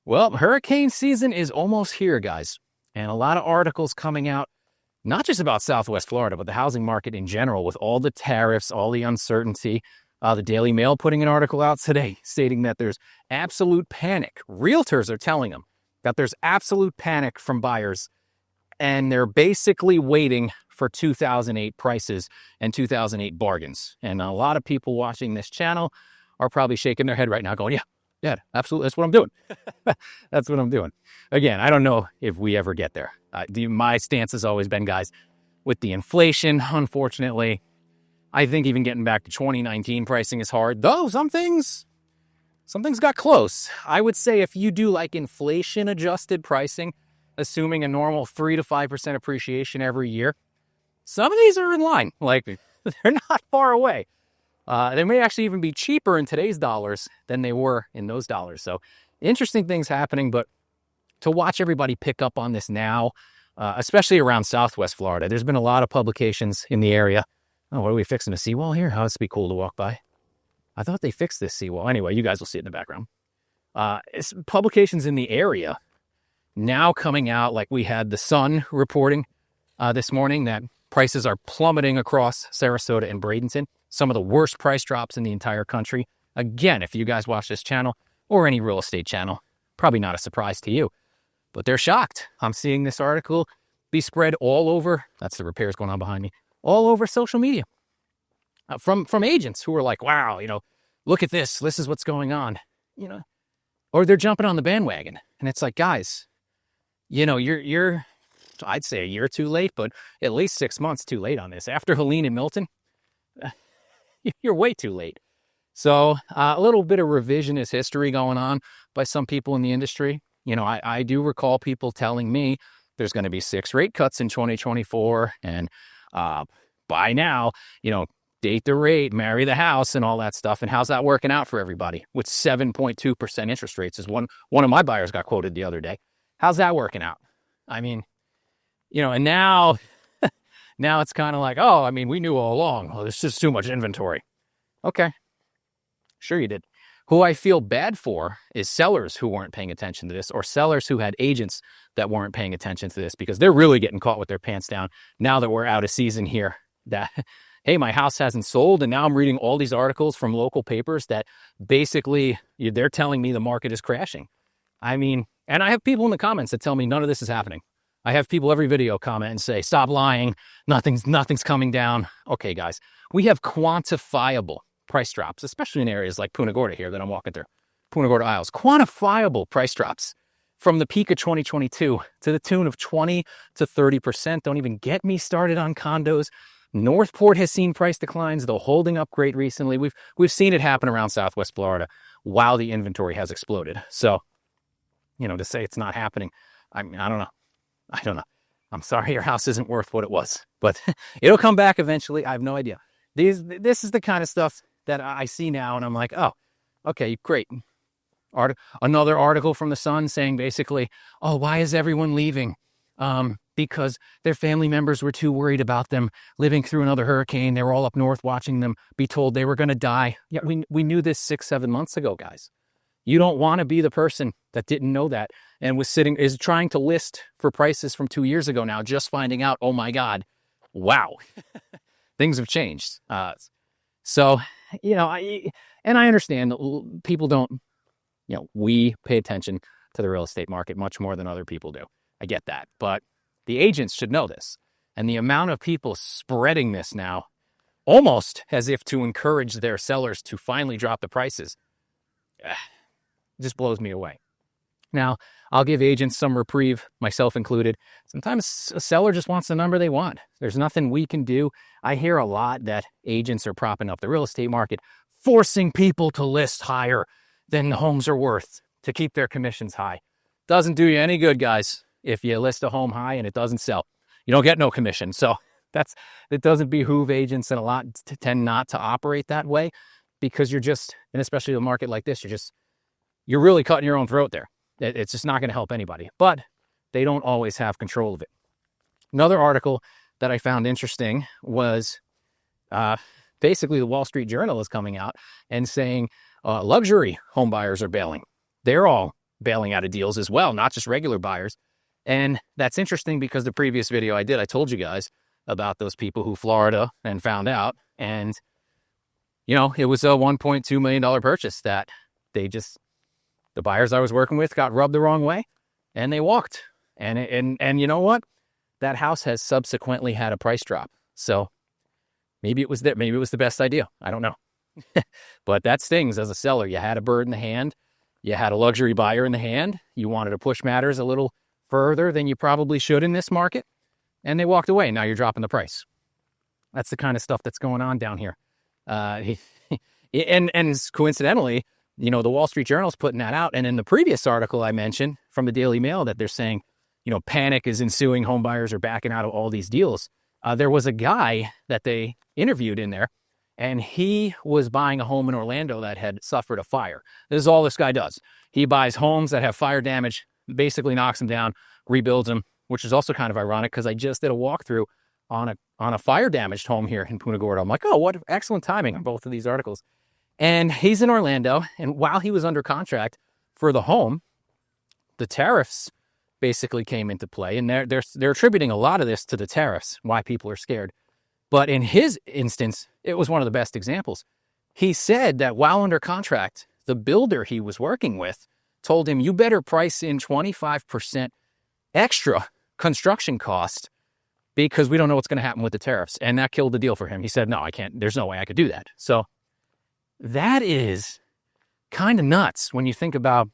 Well, hurricane season is almost here, guys. And a lot of articles coming out, not just about Southwest Florida, but the housing market in general, with all the tariffs, all the uncertainty. The Daily Mail putting an article out today stating that there's absolute panic. Realtors are telling them that there's absolute panic from buyers, and they're basically waiting for 2008 prices and 2008 bargains. And a lot of people watching this channel are probably shaking their head right now going, yeah, absolutely. That's what I'm doing. That's what I'm doing. Again, I don't know if we ever get there. My stance has always been, guys, with the inflation, unfortunately, I think even getting back to 2019 pricing is hard. Though some things got close. I would say if you do like inflation adjusted pricing, assuming a normal 3 to 5% appreciation every year, some of these are in line. Like, they're not far away. They may actually even be cheaper in today's dollars than they were in those dollars. So interesting things happening, but to watch everybody pick up on this now, especially around Southwest Florida, there's been a lot of publications in the area. Oh, what are we fixing? A seawall here? How would it be cool to walk by? I thought they fixed this seawall. Anyway, you guys will see it in the background. It's publications in the area now coming out, like we had the Sun reporting this morning that prices are plummeting across Sarasota and Bradenton. Some of the worst price drops in the entire country. Again, if you guys watch this channel or any real estate channel, probably not a surprise to you, but they're shocked. I'm seeing this article be spread all over. That's the repairs going on behind me. All over social media from agents who are like, wow, look at this. This is what's going on, or they're jumping on the bandwagon. And it's like, guys, you're I'd say a year too late, but at least 6 months too late on this. After Helene and Milton, you're way too late. So a little bit of revisionist history going on by some people in the industry. I do recall people telling me there's going to be 6 rate cuts in 2024. And by now, date the rate, marry the house and all that stuff. And how's that working out for everybody? With 7.2% interest rates is one of my buyers got quoted the other day. How's that working out? I mean, and now it's kind of like, we knew all along. Well, there's just too much inventory. Okay. Sure you did. Who I feel bad for is sellers who weren't paying attention to this, or sellers who had agents that weren't paying attention to this, because they're really getting caught with their pants down now that we're out of season here. That, hey, my house hasn't sold, and now I'm reading all these articles from local papers that basically they're telling me the market is crashing. I mean, and I have people in the comments that tell me none of this is happening. I have people every video comment and say, stop lying. Nothing's coming down. Okay, guys, we have quantifiable price drops, especially in areas like Punta Gorda here that I'm walking through, Punta Gorda Isles. Quantifiable price drops from the peak of 2022 to the tune of 20 to 30%. Don't even get me started on condos. Northport has seen price declines, though holding up great recently. We've seen it happen around Southwest Florida while the inventory has exploded. So, to say it's not happening, I mean, I don't know. I'm sorry your house isn't worth what it was, but it'll come back eventually. I have no idea. This is the kind of stuff that I see now, and I'm like, oh, okay, great. Another article from the Sun saying basically, oh, why is everyone leaving? Because their family members were too worried about them living through another hurricane. They were all up north watching them be told they were going to die. Yeah, we knew this 6-7 months ago, guys. You don't want to be the person that didn't know that and is trying to list for prices from 2 years ago now, just finding out, oh my God, wow, things have changed. So, I understand people don't, we pay attention to the real estate market much more than other people do. I get that. But the agents should know this. And the amount of people spreading this now, almost as if to encourage their sellers to finally drop the prices, just blows me away. Now, I'll give agents some reprieve, myself included. Sometimes a seller just wants the number they want. There's nothing we can do. I hear a lot that agents are propping up the real estate market, forcing people to list higher than the homes are worth to keep their commissions high. Doesn't do you any good, guys. If you list a home high and it doesn't sell, you don't get no commission. So it doesn't behoove agents, and a lot tend not to operate that way, because and especially a market like this, you're really cutting your own throat there. It's just not going to help anybody, but they don't always have control of it. Another article that I found interesting was basically the Wall Street Journal is coming out and saying luxury home buyers are bailing. They're all bailing out of deals as well, not just regular buyers. And that's interesting because the previous video I did, I told you guys about those people who Florida and found out. And, you know, it was a $1.2 million purchase that the buyers I was working with got rubbed the wrong way and they walked. And you know what? That house has subsequently had a price drop. So maybe it was the best idea. I don't know. But that stings as a seller. You had a bird in the hand. You had a luxury buyer in the hand. You wanted to push matters a little further than you probably should in this market. And they walked away. Now you're dropping the price. That's the kind of stuff that's going on down here. And coincidentally, you know, the Wall Street Journal's putting that out. And in the previous article I mentioned from the Daily Mail that they're saying, you know, panic is ensuing. Home buyers are backing out of all these deals. There was a guy that they interviewed in there, and he was buying a home in Orlando that had suffered a fire. This is all this guy does. He buys homes that have fire damage, basically knocks them down, rebuilds them, which is also kind of ironic because I just did a walkthrough on a fire damaged home here in Punta Gorda. I'm like, oh, what excellent timing on both of these articles. And he's in Orlando, and while he was under contract for the home, the tariffs basically came into play, and they're attributing a lot of this to the tariffs, why people are scared. But in his instance, it was one of the best examples. He said that while under contract, the builder he was working with told him, you better price in 25% extra construction cost because we don't know what's going to happen with the tariffs. And that killed the deal for him. He said, no, I can't. There's no way I could do that. So that is kind of nuts when you think about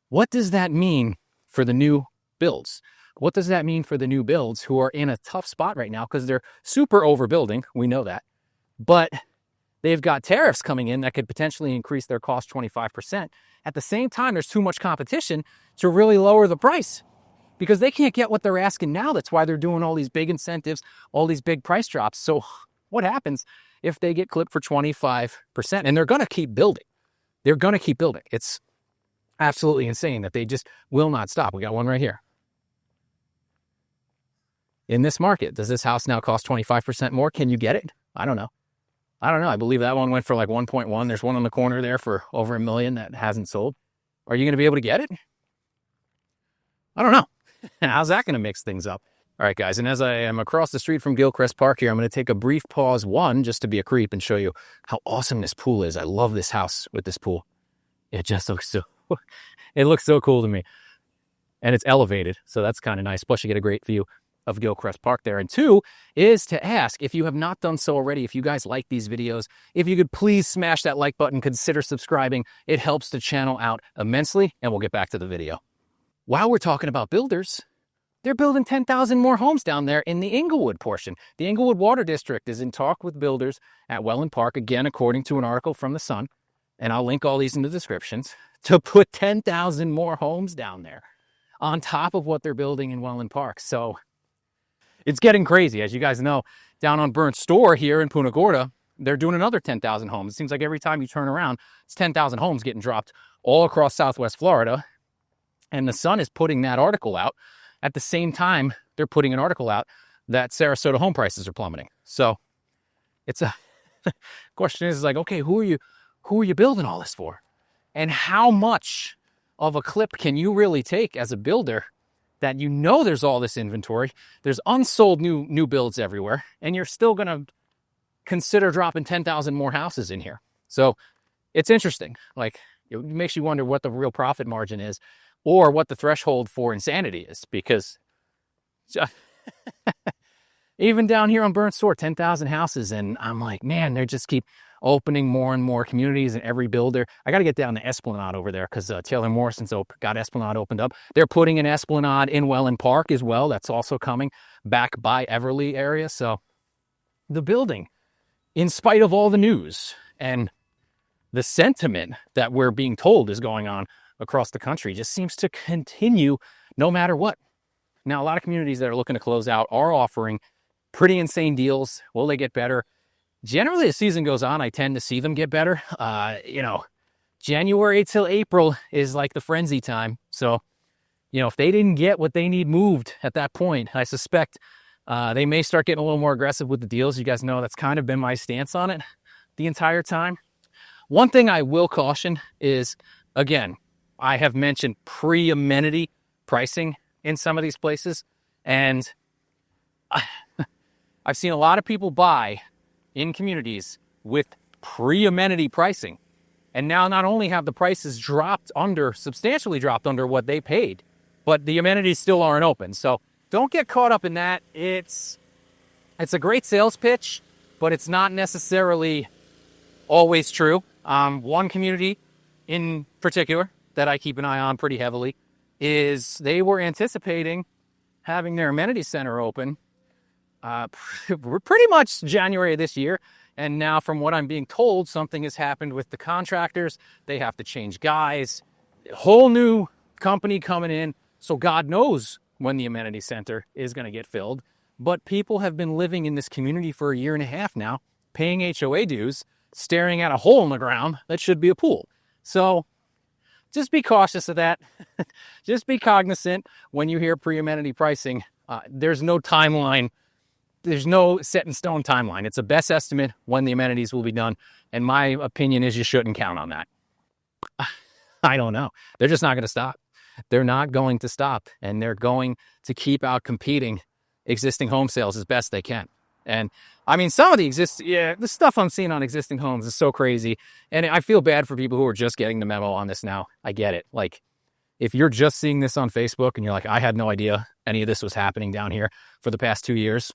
what does that mean for the new builds? What does that mean for the new builds who are in a tough spot right now because they're super overbuilding? We know that. But they've got tariffs coming in that could potentially increase their cost 25%. At the same time, there's too much competition to really lower the price because they can't get what they're asking now. That's why they're doing all these big incentives, all these big price drops. So what happens if they get clipped for 25%? And they're going to keep building. They're going to keep building. It's absolutely insane that they just will not stop. We got one right here. In this market, does this house now cost 25% more? Can you get it? I don't know. I believe that one went for like 1.1. There's one on the corner there for over $1 million that hasn't sold. Are you going to be able to get it? I don't know. How's that going to mix things up? All right, guys. And as I am across the street from Gilchrist Park here, I'm going to take a brief pause, just to be a creep and show you how awesome this pool is. I love this house with this pool. It just looks it looks so cool to me. And it's elevated, so that's kind of nice. Plus, you get a great view of Gilchrist Park there. And two is to ask, if you have not done so already, if you guys like these videos, if you could please smash that like button, consider subscribing. It helps the channel out immensely, and we'll get back to the video. While we're talking about builders, they're building 10,000 more homes down there in the Inglewood portion. The Inglewood Water District is in talk with builders at Welland Park, again, according to an article from The Sun, and I'll link all these in the descriptions, to put 10,000 more homes down there on top of what they're building in Welland Park. So it's getting crazy. As you guys know, down on Burnt Store here in Punta Gorda, they're doing another 10,000 homes. It seems like every time you turn around, it's 10,000 homes getting dropped all across Southwest Florida. And The Sun is putting that article out. At the same time, they're putting an article out that Sarasota home prices are plummeting. So it's a question is like, okay, who are you building all this for? And how much of a clip can you really take as a builder that you know there's all this inventory, there's unsold new builds everywhere, and you're still going to consider dropping 10,000 more houses in here? So it's interesting. Like, it makes you wonder what the real profit margin is or what the threshold for insanity is, because even down here on Burnt Store, 10,000 houses, and I'm like, man, they just keep opening more and more communities, and every builder. I got to get down to Esplanade over there because Taylor Morrison's got Esplanade opened up. They're putting an Esplanade in Welland Park as well. That's also coming back by Everly area. So the building, in spite of all the news and the sentiment that we're being told is going on across the country, just seems to continue no matter what. Now, a lot of communities that are looking to close out are offering pretty insane deals. Will they get better? Generally, as season goes on, I tend to see them get better. January till April is like the frenzy time. So, if they didn't get what they need moved at that point, I suspect they may start getting a little more aggressive with the deals. You guys know that's kind of been my stance on it the entire time. One thing I will caution is, again, I have mentioned pre-amenity pricing in some of these places, and I've seen a lot of people buy in communities with pre-amenity pricing. And now not only have the prices substantially dropped under what they paid, but the amenities still aren't open. So don't get caught up in that. It's a great sales pitch, but it's not necessarily always true. One community in particular that I keep an eye on pretty heavily is they were anticipating having their amenity center open pretty much January of this year. And now from what I'm being told, something has happened with the contractors. They have to change guys, whole new company coming in. So God knows when the amenity center is going to get filled. But people have been living in this community for a year and a half now, paying HOA dues, staring at a hole in the ground that should be a pool. So just be cautious of that. Just be cognizant when you hear pre-amenity pricing. There's no timeline. There's no set in stone timeline. It's a best estimate when the amenities will be done. And my opinion is you shouldn't count on that. I don't know. They're just not going to stop. They're not going to stop. And they're going to keep out competing existing home sales as best they can. And I mean, some of the stuff I'm seeing on existing homes is so crazy. And I feel bad for people who are just getting the memo on this now. I get it. Like, if you're just seeing this on Facebook and you're like, I had no idea any of this was happening down here for the past 2 years,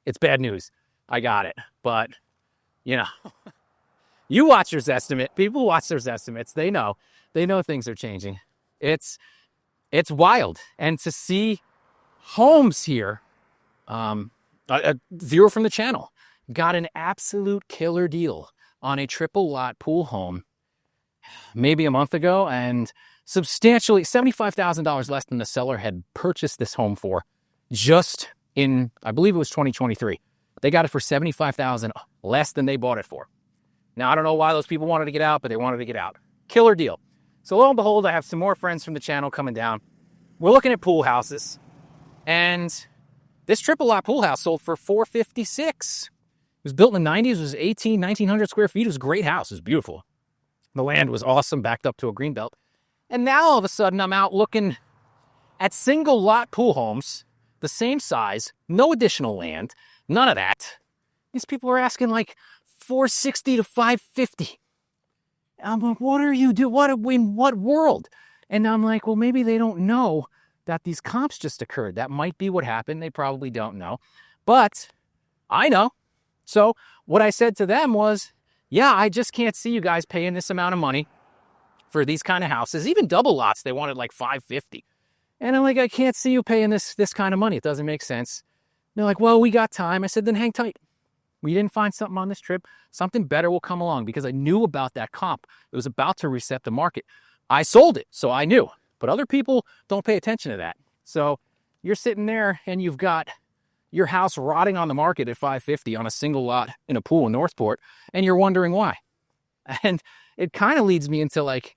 it's bad news. I got it. But, you watch your estimate. People watch their estimates. They know things are changing. It's wild. And to see homes here, a viewer from the channel got an absolute killer deal on a triple lot pool home maybe a month ago, and substantially $75,000 less than the seller had purchased this home for just in, I believe it was 2023. They got it for $75,000 less than they bought it for. Now, I don't know why those people wanted to get out, but they wanted to get out. Killer deal. So lo and behold, I have some more friends from the channel coming down. We're looking at pool houses, and this triple lot pool house sold for $456,000. It was built in the 90s. It was 1,900 square feet. It was a great house. It was beautiful. The land was awesome, backed up to a green belt. And now all of a sudden I'm out looking at single lot pool homes, the same size, no additional land, none of that. These people are asking like $460,000 to $550,000. I'm like, what are you doing? In what world? And I'm like, well, maybe they don't know that these comps just occurred. That might be what happened. They probably don't know. But I know. So what I said to them was, yeah, I just can't see you guys paying this amount of money for these kind of houses. Even double lots, they wanted like $550,000. And I'm like, I can't see you paying this kind of money. It doesn't make sense. And they're like, well, we got time. I said, then hang tight. We didn't find something on this trip. Something better will come along, because I knew about that comp. It was about to reset the market. I sold it, so I knew. But other people don't pay attention to that. So you're sitting there and you've got your house rotting on the market at $550,000 on a single lot in a pool in Northport, and you're wondering why. And it kind of leads me into like,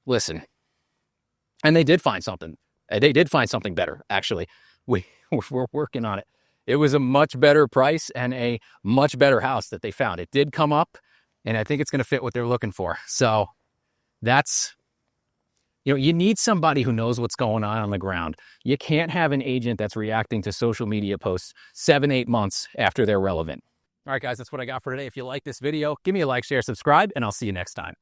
listen, and they did find something. They did find something better, actually. We're working on it. It was a much better price and a much better house that they found. It did come up, and I think it's going to fit what they're looking for. So that's, you need somebody who knows what's going on the ground. You can't have an agent that's reacting to social media posts 7-8 months after they're relevant. All right, guys, that's what I got for today. If you like this video, give me a like, share, subscribe, and I'll see you next time.